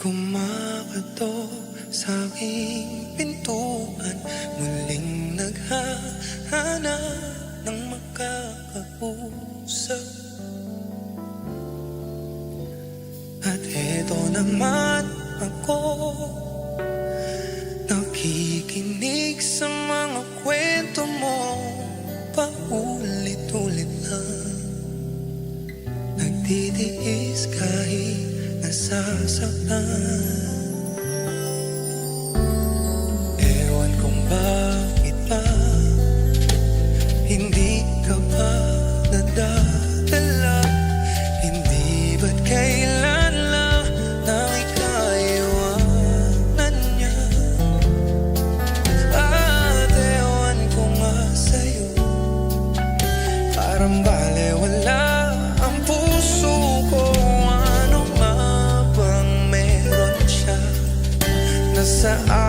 Kumakatok sa aking pintuan, muling naghahanap ng makakausap. At eto naman ako, nakikinig sa mga kwento mo, paulit-ulit lang. Nagtitiis kahit nasasaktan. Ewan kung bakit ba hindi ka pa nadadala. Hindi ba't kailan lang na ikaiwanan niya. At ewan ko nga sa'yo, parang balewala ang puso ko. Ano nga bang meron siya? Nasaan